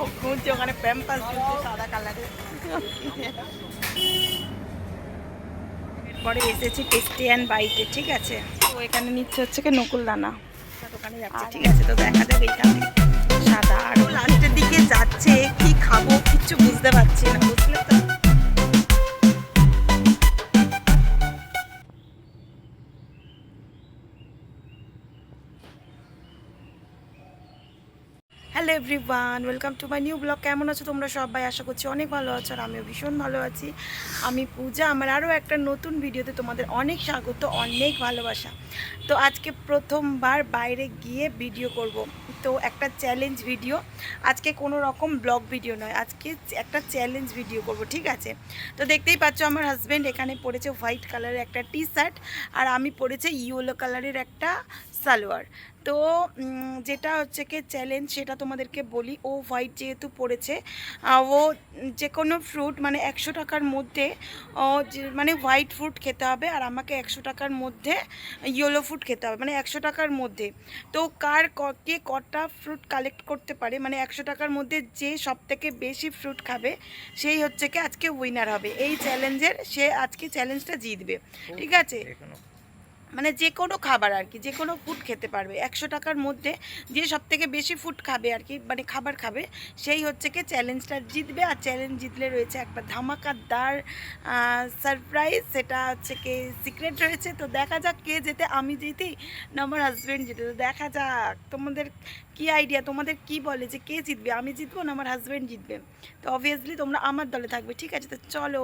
ও খুঁজছে ওখানে প্যাম্পাস খুঁজছে সাদা কালারের। এরপরে এসেছি টেস্টি অ্যান্ড বাইটে, ঠিক আছে। তো এখানে নিচ্ছে হচ্ছে কি নকুলদানা, দোকানে যাচ্ছে, ঠিক আছে। তো দেখা যাক এইখানে সাদা আরও লাস্টের দিকে যাচ্ছে, কি খাবো কিচ্ছু বুঝতে পারছি না, বুঝলে তো। Hello everyone, welcome to my new blog. কেমন আছো তোমরা সবাই? আশা করছি অনেক ভালো আছো, আর আমিও ভীষণ ভালো আছি। আমি পূজা, আমার আরও একটা নতুন ভিডিওতে তোমাদের অনেক স্বাগত, অনেক ভালোবাসা। তো আজকে প্রথমবার বাইরে গিয়ে ভিডিও করব। তো একটা চ্যালেঞ্জ ভিডিও আজকে, কোনো রকম ব্লগ ভিডিও নয়, আজকে একটা চ্যালেঞ্জ ভিডিও করব, ঠিক আছে। তো দেখতেই পাচ্ছ আমার হাজব্যান্ড এখানে পরেছে হোয়াইট কালারের একটা টি শার্ট, আর আমি পরেছে ইয়েলো কালারের একটা সালোয়ার। তো যেটা হচ্ছে কি চ্যালেঞ্জ সেটা তোমাদেরকে বলি। ও হোয়াইট যেহেতু পড়েছে, ও যে কোনো ফ্রুট মানে 100 টাকার মধ্যে মানে হোয়াইট ফ্রুট খেতে হবে, আর আমাকে 100 টাকার মধ্যে ইয়েলো ফ্রুট খেতে হবে, মানে 100 টাকার মধ্যে। তো কে কটা ফ্রুট কালেক্ট করতে পারে, মানে 100 টাকার মধ্যে যে সব থেকে বেশি ফ্রুট খাবে সেই হচ্ছে কি আজকে উইনার হবে এই চ্যালেঞ্জের, সে আজকে চ্যালেঞ্জটা জিতবে, ঠিক আছে। মানে যে কোনো খাবার আর কি, যে কোনো ফুড খেতে পারবে 100 টাকার মধ্যে, যে সব থেকে বেশি ফুড খাবে আর কি, মানে খাবার খাবে, সেই হচ্ছে কি চ্যালেঞ্জটা জিতবে। আর চ্যালেঞ্জ জিতলে রয়েছে একটা ধামাকাদার সারপ্রাইজ, সেটা হচ্ছে কি সিক্রেট রয়েছে। তো দেখা যাক কে যেতে, আমি জিতি না আমার হাজব্যান্ড জিতে। তো দেখা যাক তোমাদের কি আইডিয়া, তোমাদের কি বলে যে কে জিতবে, আমি জিতবো না আমার হাজব্যান্ড জিতবে। তো অবভিয়াসলি তোমরা আমার দলে থাকবে, ঠিক আছে। তো চলো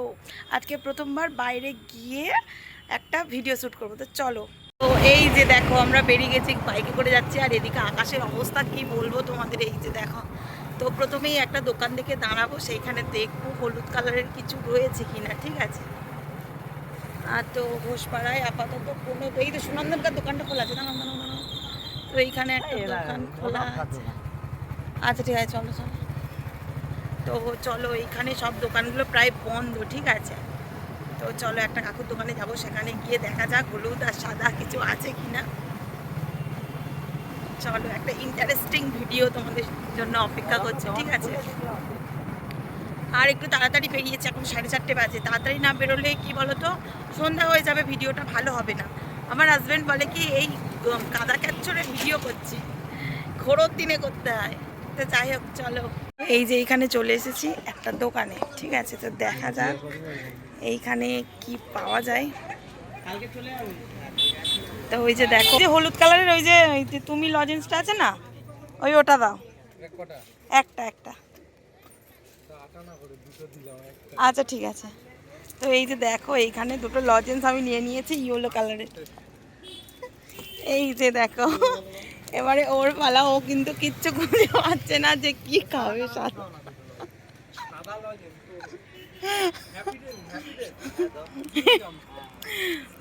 আজকে প্রথমবার বাইরে গিয়ে একটা ভিডিও শ্যুট করবো, তো চলো। তো এই যে দেখো আমরা বেরিয়ে গেছি, বাইকে করে যাচ্ছি, আর এদিকে আকাশের অবস্থা কি বলবো তোমাদের, এই যে দেখো। তো প্রথমেই একটা দোকান দেখে দাঁড়াবো, সেইখানে দেখবো হলুদ কালারের কিছু রয়েছে কিনা, ঠিক আছে। আর তো ঘোষপাড়ায় আপাতত কোনো, এই তো সুনন্দনকার দোকানটা খোলা আছে, দাঁড়াও দাঁড়াও দাঁড়াও। তো এইখানে একটা দোকান খোলা আছে, আচ্ছা ঠিক আছে, চলো চলো। তো চলো, এইখানে সব দোকানগুলো প্রায় বন্ধ, ঠিক আছে। তো চলো একটা কাকুর দোকানে যাবো, সেখানে গিয়ে দেখা যাক হলুদ আর সাদা কিছু আছে কিনা। চলো একটা ইন্টারেস্টিং ভিডিও তোমাদের জন্য অপেক্ষা করছে, ঠিক আছে। আর একটু তাড়াতাড়ি বেরিয়েছে, এখন 4:30 বাজে, তাড়াতাড়ি না বেরোলে কি বলো তো সন্ধ্যা হয়ে যাবে, ভিডিওটা ভালো হবে না। আমার হাজব্যান্ড বলে কি এই কাদা ক্যাপচরে ভিডিও করছি, ঘোরোর দিনে করতে হয়। তো যাই হোক চলো, এই যে এইখানে চলে এসেছি একটা দোকানে, ঠিক আছে। তো দেখা যাক এইখানে কি পাওয়া যায়। তো ওই যে দেখো, যে হলুদ কালারের ওই যে তুমি লজেন্সটা আছে না, ওটা দাও, একটা একটা। আচ্ছা ঠিক আছে। তো এই যে দেখো এইখানে দুটো লজেন্স আমি নিয়ে নিয়েছি ইয়েলো কালারের, এই যে দেখো। এবারে ওর পালা, ও কিন্তু কিচ্ছু খুঁজে পাচ্ছে না যে কি খাবে সাদা।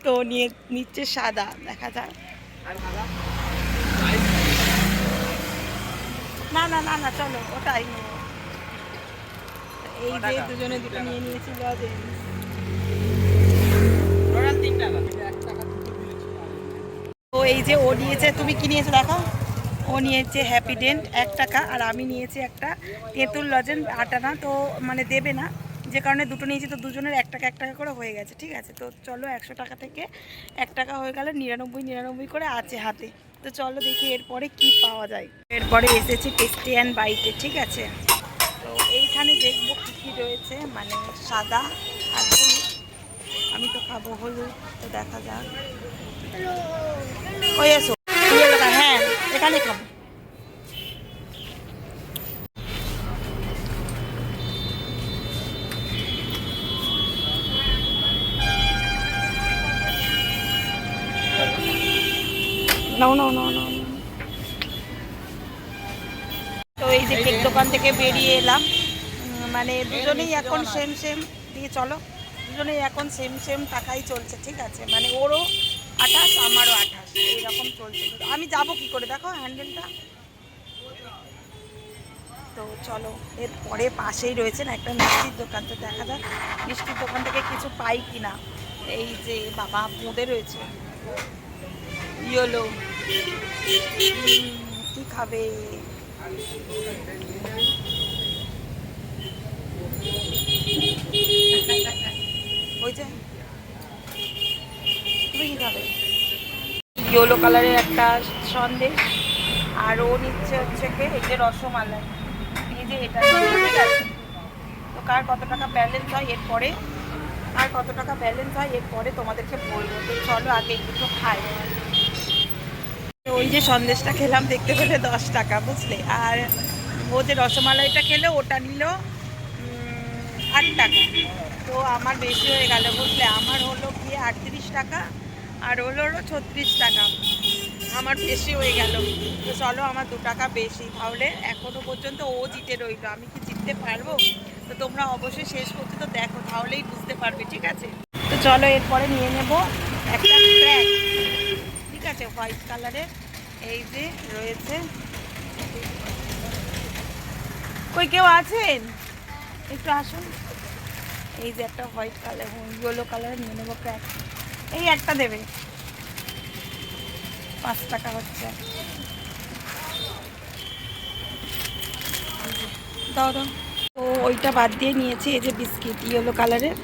তো নিয়ে নিচ্ছে সাদা, দেখা যাক। না না না না, চলো ওটাই নেবো। এই যে দুজনে দুটো নিয়ে নিয়েছি লজেন্স। তো এই যে ও নিয়েছে, তুমি কি নিয়েছো দেখো। ও নিয়েছে হ্যাপিডেন্ট 1 টাকা, আর আমি নিয়েছি একটা তেঁতুল লজেন্স 8 আনা। তো মানে দেবে না, যে কারণে দুটো নিয়েছি, তো দুজনের 1 টাকা 1 টাকা করে হয়ে গেছে, ঠিক আছে। তো চলো 100 টাকা থেকে 1 টাকা হয়ে গেলে 99 করে আছে হাতে। তো চলো দেখি এরপরে কি পাওয়া যায়। এরপরে এসেছি টেস্টি অ্যান্ড বাইটে, ঠিক আছে। তো এইখানে দেখবো কী কী রয়েছে, মানে সাদা আর হলুদ, আমি তো খাবো হলুদ। তো দেখা যাক, ওই এসো, হ্যাঁ এখানে খাবো। নাও নাও নাও নাও। তো এই যে কেক দোকান থেকে বেরিয়ে এলাম, মানে দুজনেই এখন সেম সেম দিয়ে, চলো দুজনেই এখন সেম সেম টাকাই চলছে, ঠিক আছে। মানে ওরও 28, আমারও 28, এইরকম চলছে। আমি যাবো কি করে, দেখো হ্যান্ডেলটা। তো চলো এরপরে পাশেই রয়েছে না একটা মিষ্টির দোকান, তো দেখা যাক মিষ্টির দোকান থেকে কিছু পাই কিনা। এই যে বাবা বোঁদে রয়েছে ইয়েলো, কি খাবে। ইয়েলো কালারের একটা সন্দেশ, আর ও নিচ্ছে হচ্ছে কি এই যে রসমালাই, এই যে এটা, ঠিক আছে। তো কার কত টাকা ব্যালেন্স হয় এরপরে, তোমাদেরকে বলবো। তো চলো আগে একটু খাই। ওই যে সন্দেশটা খেলাম দেখতে পেলে 10 টাকা, বুঝলে। আর ও যে রসমালাইটা খেলো ওটা নিল 8 টাকা। তো আমার বেশি হয়ে গেল, বুঝলে। আমার হলো গিয়ে 38 টাকা, আর হলো 36 টাকা। আমার বেশি হয়ে গেল। তো চলো, আমার 2 টাকা বেশি। তাহলে এখনো পর্যন্ত ও জিতে রইলো, আমি কি জিততে পারবো? তো তোমরা অবশ্যই শেষ পর্যন্ত দেখো, তাহলেই বুঝতে পারবে, ঠিক আছে। তো চলো এরপরে নিয়ে নেব একটা ক্র্যাক, ঠিক আছে, হোয়াইট কালারের। এই যে রয়েছে, কই কেউ আছেন? একটু আসুন। এই যে একটা হোয়াইট কালার, ইয়েলো কালার নিয়ে নেবো ক্র্যাক। এই একটা দেবে, 5 টাকা হচ্ছে। দাও দাও। তো ওইটা বাদ দিয়ে নিয়েছি এই যে বিস্কিট, ইয়েলো কালারের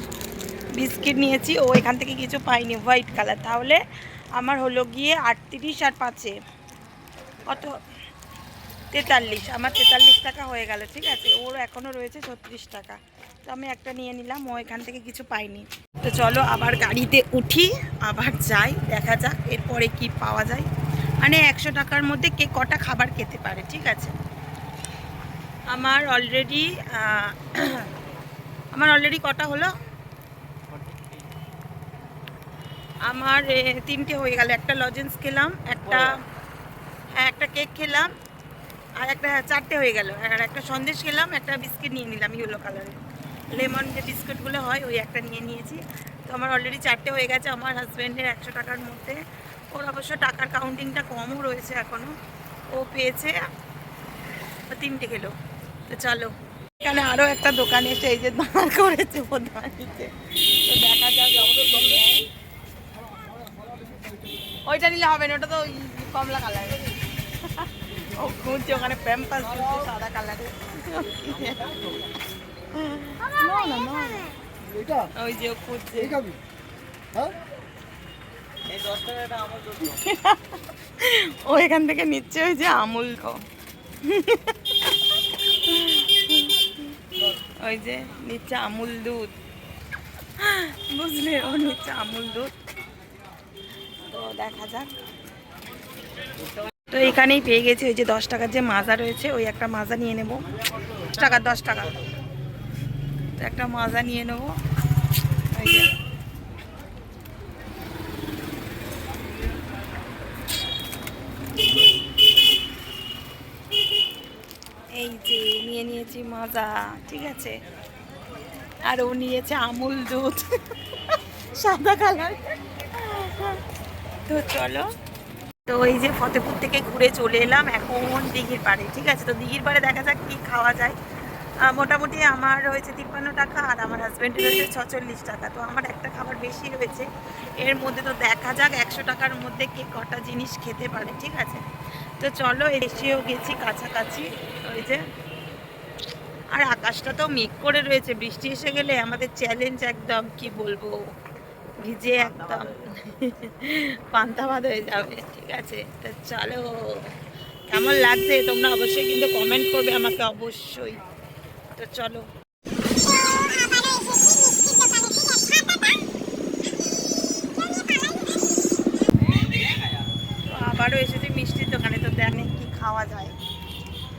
বিস্কিট নিয়েছি। ও এখান থেকে কিছু পাইনি, হোয়াইট কালার। তাহলে আমার হলো গিয়ে 38 আর 5-এ কত, 43। আমার 43 টাকা হয়ে গেল, ঠিক আছে। ওর এখনও রয়েছে 36 টাকা। তো আমি একটা নিয়ে নিলাম, ও এখান থেকে কিছু পাইনি। তো চলো আবার গাড়িতে উঠি, আবার যাই, দেখা যাক এরপরে কি পাওয়া যায়। মানে 100 টাকার মধ্যে কে কটা খাবার খেতে পারে, ঠিক আছে। আমার অলরেডি কটা হলো, আমার 3টে হয়ে গেল। একটা লজেন্স খেলাম, একটা কেক খেলাম, আর একটা 4টে হয়ে গেল। আর একটা সন্দেশ খেলাম, একটা বিস্কিট নিয়ে নিলাম ইয়েলো কালারের, লেমন যে বিস্কুটগুলো হয় ওই একটা নিয়ে নিয়েছি। তো আমার অলরেডি 4টে হয়ে গেছে আমার হাজব্যান্ডের 100 টাকার মধ্যে। ওর অবশ্য টাকার কাউন্টিংটা কমও রয়েছে এখনও, ও পেয়েছে 3টে খেলো। তো চলো, এখানে আরও একটা দোকান এসে এই যে দাঁড় করেছে ও দাঁড়িয়েছে। তো দেখা যাক ওইটা নিলে হবে না, ওটা তো কমলা কালার। ও খুঁজছে ওখানে প্যাম্পাস খুঁজছে সাদা কালারের। ওই যে খুঁজছে, ও এখান থেকে নিচ্ছে ওই যে আমুল, ওই যে নিচ্ছে আমুল দুধ, বুঝলে, ও নিচ্ছে আমুল দুধ। তো দেখা যাক। তো এখানেই পেয়ে গেছি ওই যে 10 টাকার যে মাজা রয়েছে, ওই একটা মাজা নিয়ে নেব। 10 টাকা তো একটা মাজা নিয়ে নেব। ওই যে এই যে নিয়ে নিয়েছি মাজা, ঠিক আছে। আর ও নিয়েছে আমুল দুধ সাদা কালার। তো চলো, তো এই যে ফতেপুর থেকে ঘুরে চলে এলাম এখন দিঘির পাড়ে, ঠিক আছে। তো দিঘির পাড়ে দেখা যাক কি খাওয়া যায়। মোটামুটি আমার হয়েছে 53 টাকা, আর আমার হাজব্যান্ডের হয়েছে 46 টাকা। তো আমার একটা খাবার বেশি রয়েছে এর মধ্যে। তো দেখা যাক 100 টাকার মধ্যে কে কটা জিনিস খেতে পারে, ঠিক আছে। তো চলো, এসেও গেছি কাছাকাছি, ওই যে। আর আকাশটা তো মেঘ করে রয়েছে, বৃষ্টি এসে গেলে আমাদের চ্যালেঞ্জ একদম, কি বলবো, ভিজে একদম পান্তা ভাত হয়ে যাবে, ঠিক আছে। তো চলো, কেমন লাগছে তোমরা অবশ্যই কিন্তু কমেন্ট করবে আমাকে, অবশ্যই। তো চলো, আবারও এসেছি মিষ্টির দোকানে। তো দেখে কি খাওয়া যায়,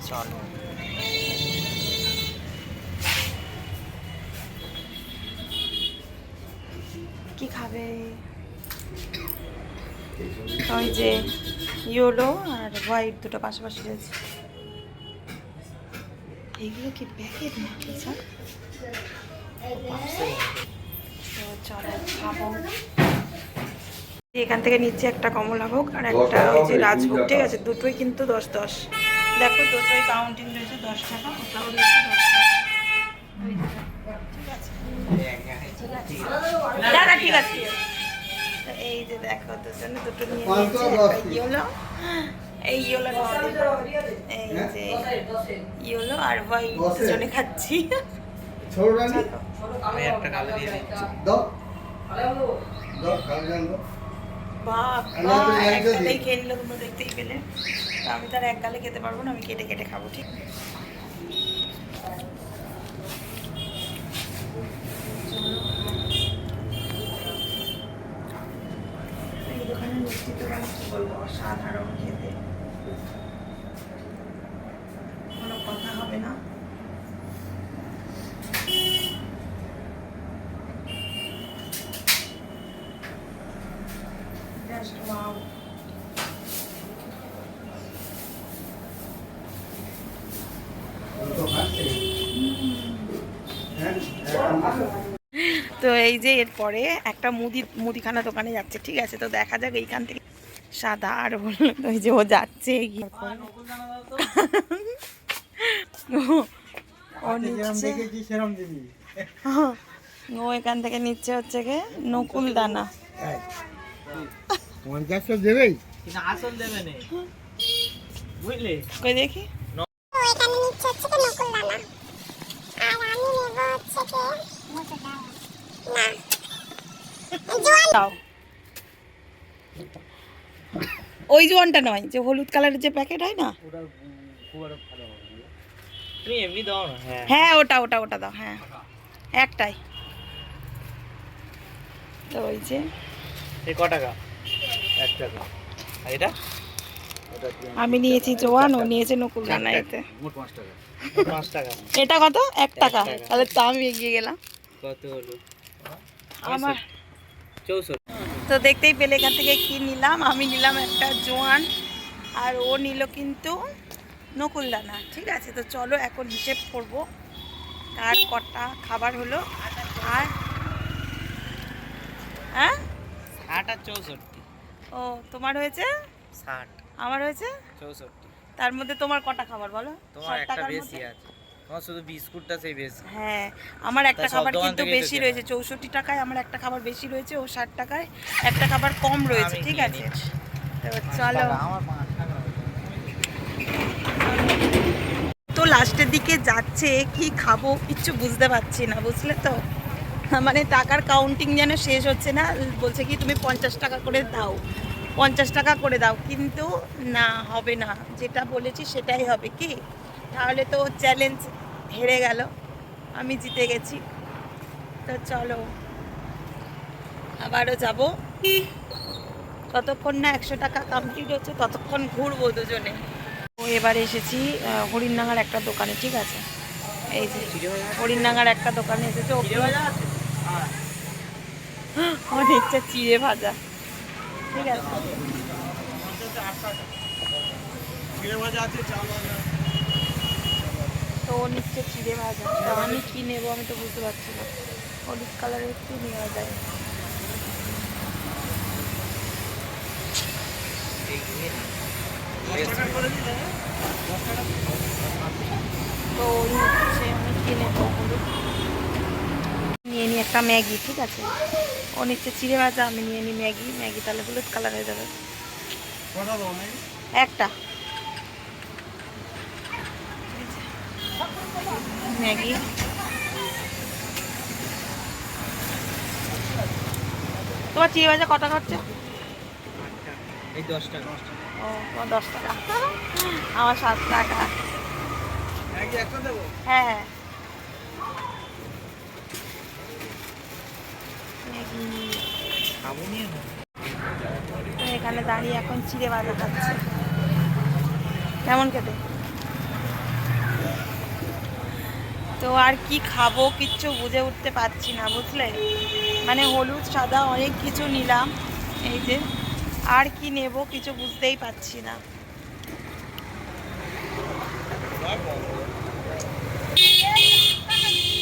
চলো। কি খাবে? ওই যে ইয়েলো আর হোয়াইট দুটো পাশাপাশি রয়েছে। এগুলো কি প্যাকেট নাকি স্যার? তো চলো খাবো। এখান থেকে নিচ্ছে একটা কমলাভোগ আর একটা ওই যে রাজভোগ, ঠিক আছে। দুটোই কিন্তু 10-10, দেখো দুটোই কাউন্টিং রয়েছে 10 টাকা, ওটাও রয়েছে 10 টাকা, ঠিক আছে। দাদা ঠিক আছে। তো এই যে দেখো দুজনে দুটো নিয়ে নিয়েছে, একটা ইয়েলো, এই ইয়েলো, এই যে ইয়েলো আর হোয়াইট দুজনে খাচ্ছি। আমি একটা কালো দিয়ে দিচ্ছি। বাবা এক গালেই খেয়ে নিল, তোমরা দেখতেই পেলে। তো আমি তার এক গালে খেতে পারবো না, আমি কেটে কেটে খাবো, ঠিক। এই দোকানে মিষ্টি তো আমি কি বলবো, অসাধারণ খেতে, কোনো কথা হবে না। Just wow. তো এই যে এরপরে একটা মুদিখানা দোকানে যাচ্ছে, ঠিক আছে। তো দেখা যাক এইখান থেকে সাদা আর বললো, ওই যে ও যাচ্ছে এগিয়ে। ও নিচ্ছে, ও এখান থেকে নিচ্ছে হচ্ছে গে নকুল দানা। দেবেই আসল দেবে না, বুঝলে? কই দেখি। এখানে নিচ্ছে হচ্ছে কি নকুল দানা, আর আমি নেব হচ্ছে কি মসুর ডাল। না জোয়ান দাও, ওই জোয়ানটা নয়, যে হলুদ কালারের যে প্যাকেট হয় না। ওটা খুব একটা ভালো হবে না। তুমি এমনি দাও না। হ্যাঁ হ্যাঁ ওটা ওটা ওটা দাও, হ্যাঁ একটাই। তো ওই যে এই ক টাকা? 1 টাকা। আর এটা? আমি নিয়েছি জোয়ান, ও নিয়েছে নকুল দানা। এতে মোট 5 টাকা। 5 টাকা। এটা কত? 1 টাকা। টাকা। তাহলে তো আমি এগিয়ে গেলাম। কত হলো? আমার 64। তো দেখতেই পেলে এখান থেকে কি নিলাম। আমি নিলাম একটা জোয়ান, আর ও নিল কিন্তু নকুল দানা, ঠিক আছে। তো চলো এখন হিসেব করব কার কটা খাবার হলো। আর হ্যাঁ 60 আর 64। ও তোমার হয়েছে 60, আমার হয়েছে 64। তার মধ্যে তোমার কটা খাবার বলো? তোমার 60 একটা টাকার বেশি মধ্যে? আছে, তোমার শুধু বিস্কুটটা সেই বেশি। হ্যাঁ আমার একটা তা সব খাবার দোকান কিন্তু থেকেই তো বেশি কেনা। রয়েছে, 64 টাকায় আমার একটা খাবার বেশি রয়েছে, ও 60 টাকায় একটা খাবার কম রয়েছে, আমি ঠিক নিয়ে আছে। নিচ্ছি। তো চলো, আমার 5 টাকা। তো লাস্টের দিকে যাচ্ছে, কি খাবো কিচ্ছু বুঝতে পারছি না, বুঝলে তো। মানে টাকার কাউন্টিং যেন শেষ হচ্ছে না। বলছে কি তুমি 50 টাকা করে দাও, 50 টাকা করে দাও, কিন্তু না হবে না, যেটা বলেছি সেটাই হবে। কি তাহলে তো চ্যালেঞ্জ হেরে গেল, আমি জিতে গেছি। তো চলো আবারও যাব, ততক্ষণ না 100 টাকা কমপ্লিট হচ্ছে ততক্ষণ ঘুরবো দুজনে। ও এবারে এসেছি হরিণডাঙ্গার একটা দোকানে, ঠিক আছে। এই যে হরিণডাঙ্গার একটা দোকানে এসেছে, ও অনেকটা চিড়ে ভাজা, ঠিক আছে। তো ও নিচ্ছে চিড়ে ভাজা, তো আমি কি নেবো আমি তো বুঝতে পারছি না। হলুদ কালারের কি নেওয়া যায়? তো ওই হচ্ছে আমি কি নেবো, হলুদ নিয়ে নিই একটা ম্যাগি, ঠিক আছে। ও নিচ্ছে চিড়ে ভাজা, আমি নিয়ে নিই ম্যাগি। ম্যাগি তাহলে হলুদ কালার হয়ে যাবে। একটা ম্যাগি। তোমার চিড়ে ভাজা কটা হচ্ছে? এই 10 টাকা। ও তোমার 10 টাকা, আমার 7 টাকা। হ্যাঁ ম্যাগি। খাবো নিয়ে না। তো এখানে দাঁড়িয়ে এখন চিড়ে ভাজা খাচ্ছে, কেমন খেতে। তো আর কি খাবো কিচ্ছু বুঝে উঠতে পারছি না, বুঝলে। মানে হলুদ সাদা অনেক কিছু নিলাম, এই যে আর কি নেব কিছু বুঝতেই পারছি না।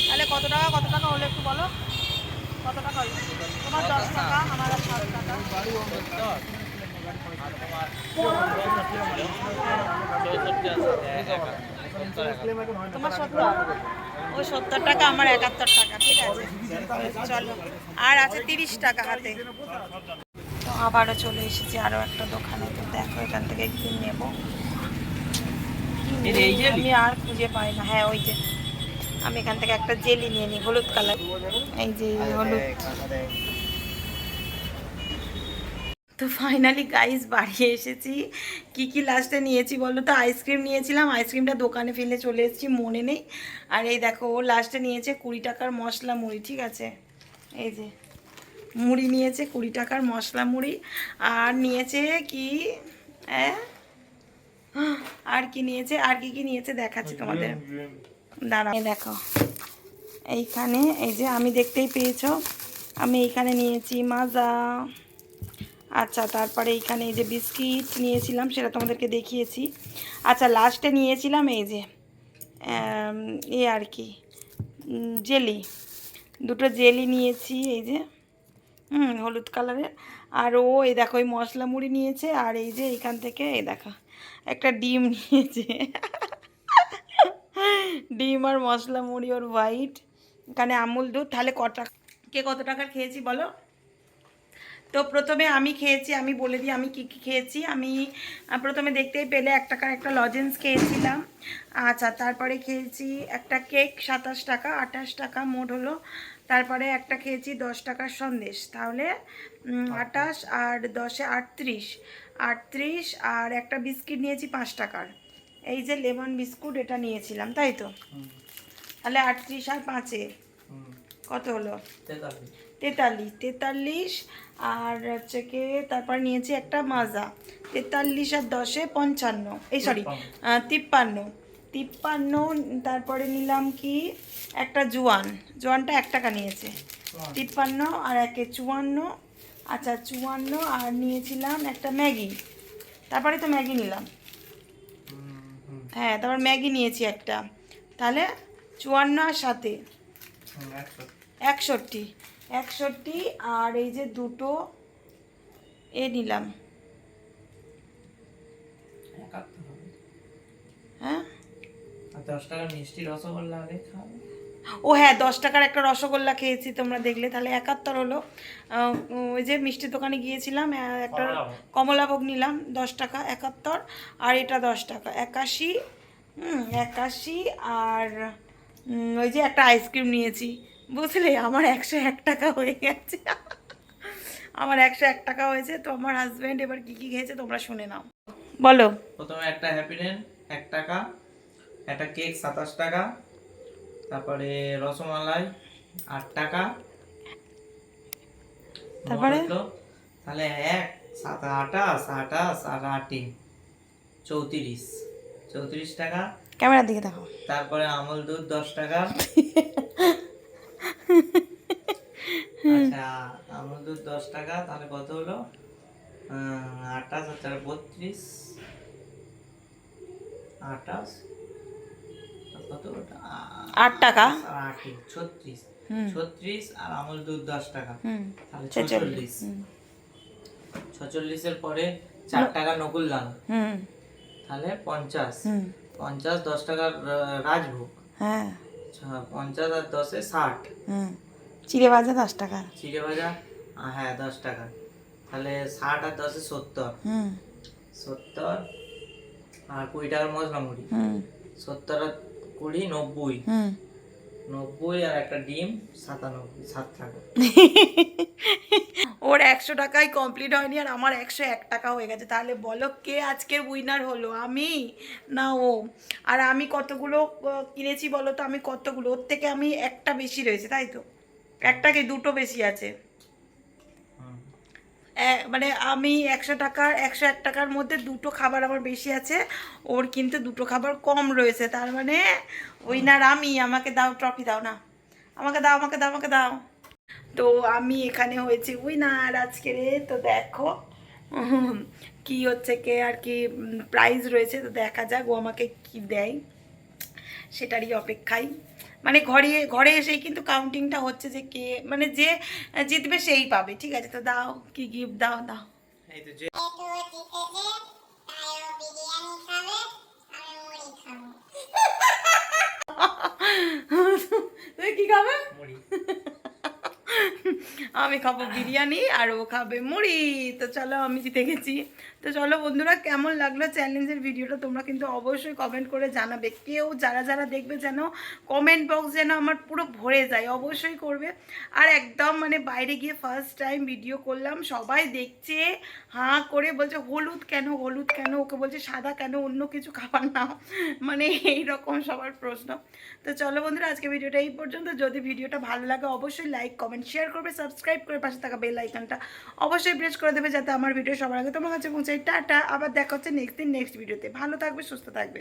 তাহলে কত টাকা হলো একটু বলো, কত টাকা হলো? তোমার 10 টাকা, আমার 7 টাকা। তোমার 70, ও 70 টাকা, আমার 71 টাকা, ঠিক আছে। চলো আর আছে 30 টাকা হাতে। তো আবারও চলে এসেছি আরও একটা দোকানে। তো দেখো এখান থেকে কি নেব, আমি আর খুঁজে পাই না। হ্যাঁ ওই যে আমি এখান থেকে একটা জেলি নিয়ে নিই হলুদ কালার, এই যে হলুদ। তো ফাইনালি গাইস বাড়ি এসেছি। কি কি লাস্টে নিয়েছি বলো তো? আইসক্রিম নিয়েছিলাম, আইসক্রিমটা দোকানে ফেলে চলে এসেছি, মনে নেই। আর এই দেখো ও লাস্টে নিয়েছে 20 টাকার মশলা মুড়ি, ঠিক আছে? এই যে মুড়ি নিয়েছে 20 টাকার মশলা মুড়ি। আর নিয়েছে কি হ্যাঁ আর কি নিয়েছে, আর কি কি নিয়েছে দেখাচ্ছি তোমাদের, দাঁড়াও। এই দেখো এইখানে, এই যে আমি দেখতেই পেয়েছো, আমি এইখানে নিয়েছি মাজা। আচ্ছা, তারপরে এইখানে এই যে বিস্কিট নিয়েছিলাম, সেটা তোমাদেরকে দেখিয়েছি। আচ্ছা, লাস্টে নিয়েছিলাম এই যে এ আর কি জেলি, দুটো জেলি নিয়েছি এই যে হলুদ কালারের। আর ও এই দেখো ওই মশলা মুড়ি নিয়েছে। আর এই যে এইখান থেকে এই দেখো একটা ডিম নিয়েছে ডিম আর মশলা মুড়ি ওর হোয়াইট। এখানে আমুল দুধ। তাহলে কত টাকার খেয়েছি বলো? তো প্রথমে আমি খেয়েছি, আমি বলে দিই আমি কি কি খেয়েছি। আমি প্রথমে দেখতেই পেলে 1 টাকার একটা লজেন্স খেয়েছিলাম। আচ্ছা, তারপরে খেয়েছি একটা কেক 27 টাকা, 28 টাকা মোট হলো। তারপরে একটা খেয়েছি 10 টাকার সন্দেশ, তাহলে 28 আর 10-এ 38। আর একটা বিস্কিট নিয়েছি 5 টাকার, এই যে লেমন বিস্কুট, এটা নিয়েছিলাম, তাই তো? তাহলে 38 আর 5-এ কত হলো? 43। আর হচ্ছে কি তারপর নিয়েছি একটা মাজা, 43 আর 10-এ 55, এই সরি 53। তারপরে নিলাম কি একটা জোয়ানটা 1 টাকা নিয়েছে, 53 আর 1-এ 54। আচ্ছা 54। আর নিয়েছিলাম একটা ম্যাগি, তারপরে তো ম্যাগি নিলাম, হ্যাঁ তারপর ম্যাগি নিয়েছি একটা, তাহলে 54 আর 7-এ 61। আর এই যে দুটো এ নিলাম, হ্যাঁ 10 টাকা মিষ্টি রসগোল্লা আগে খাও। ও হ্যাঁ 10 টাকার একটা রসগোল্লা খেয়েছি, তোমরা দেখলে, তাহলে 71 হলো। ওই যে মিষ্টির দোকানে গিয়েছিলাম, একটা কমলাভোগ নিলাম 10 টাকা, 71। আর এটা 10 টাকা, 81। 81। আর ওই যে একটা আইসক্রিম নিয়েছি, বুঝলে, আমার 101 টাকা হয়ে গেছে আমার 101 টাকা হয়েছে। তো আমার হাজব্যান্ড এবার কি কি খেয়েছে তোমরা শুনে নাও, বলো। প্রথমে একটা হ্যাপিডেন্ট 1 টাকা, একটা কেক 27 টাকা, তারপরে রসমালাই 8 টাকা, তারপরে তাহলে 1 7 28 আর 8 34 টাকা। ক্যামেরার দিকে দেখো। তারপরে আমল দুধ 10 টাকা। আচ্ছা, আমল দুধ 10 টাকা, তাহলে কত হলো? 28 আর 32, 28 কত ওটা 8 টাকা, 36 আর আমল দুধ 10 টাকা, তাহলে 46। 46 এর পরে 4 টাকা নকুল দাম, তাহলে 50। 10 টাকার রাজভোগ, হ্যাঁ 50 আর 10-এ 60। চিড়ে ভাজা 10 টাকা, চিড়ে ভাজা হ্যাঁ 10 টাকা, তাহলে 60 আর 10-এ 70। 70 আর 20 টাকার মশলা মুড়ি, 70 আর 20 90। 90 আর একটা ডিম 97, 7 টাকা। ওর 100 টাকাই কমপ্লিট হয়নি, আর আমার 101 টাকা হয়ে গেছে। তাহলে বলো কে আজকের উইনার হলো, আমি না ও? আর আমি কতগুলো কিনেছি বলো তো? আমি কতগুলো, ওর থেকে আমি একটা বেশি রয়েছে, তাই তো? একটাকে দুটো বেশি আছে, মানে আমি 101 টাকার মধ্যে দুটো খাবার আমার বেশি আছে, ওর কিন্তু দুটো খাবার কম রয়েছে। তার মানে উইনার আমি। আমাকে দাও ট্রফি, দাও না, আমাকে দাও। তো আমি এখানে হয়েছি উইনার আজকের। তো দেখো কি হচ্ছে, কে আর কি প্রাইজ রয়েছে, তো দেখা যাক ও আমাকে কি দেয়, সেটারই অপেক্ষায়। মানে ঘরে এসেই কিন্তু কাউন্টিংটা হচ্ছে, যে কে মানে যে জিতবে সেই পাবে, ঠিক আছে? তো দাও, কি গিফট দাও। এই তো যে তুই কি খাবে? মুড়ি। আমি খাবো বিরিয়ানি আর ও খাবে মুড়ি। তো চলো, আমি জিতে গেছি। তো তো চলো বন্ধুরা, কেমন লাগলো চ্যালেঞ্জের ভিডিওটা তোমরা কিন্তু অবশ্যই কমেন্ট করে জানাবে। কেউ যারা যারা দেখবে যেন কমেন্ট বক্স যেন আমার পুরো ভরে যায়, অবশ্যই করবে। আর একদম মানে বাইরে গিয়ে ফার্স্ট টাইম ভিডিও করলাম, সবাই দেখছে হাঁ করে, বলছে হলুদ কেন, হলুদ কেন, ওকে বলছে সাদা কেন, অন্য কিছু খাবার নাও, মানে এই রকম সবার প্রশ্ন। তো চলো বন্ধুরা, আজকে ভিডিওটা এই পর্যন্ত। যদি ভিডিওটা ভালো লাগে অবশ্যই লাইক কমেন্ট শেয়ার করবে, সাবস্ক্রাইব করে পাশে থাকা বেল আইকনটা অবশ্যই প্রেস করে দেবে, যাতে আমার ভিডিও সবার আগে তোমার কাছে পৌঁছায়। টাটা, আবার দেখা হচ্ছে নেক্সট দিন নেক্সট ভিডিওতে। ভালো থাকবে, সুস্থ থাকবে।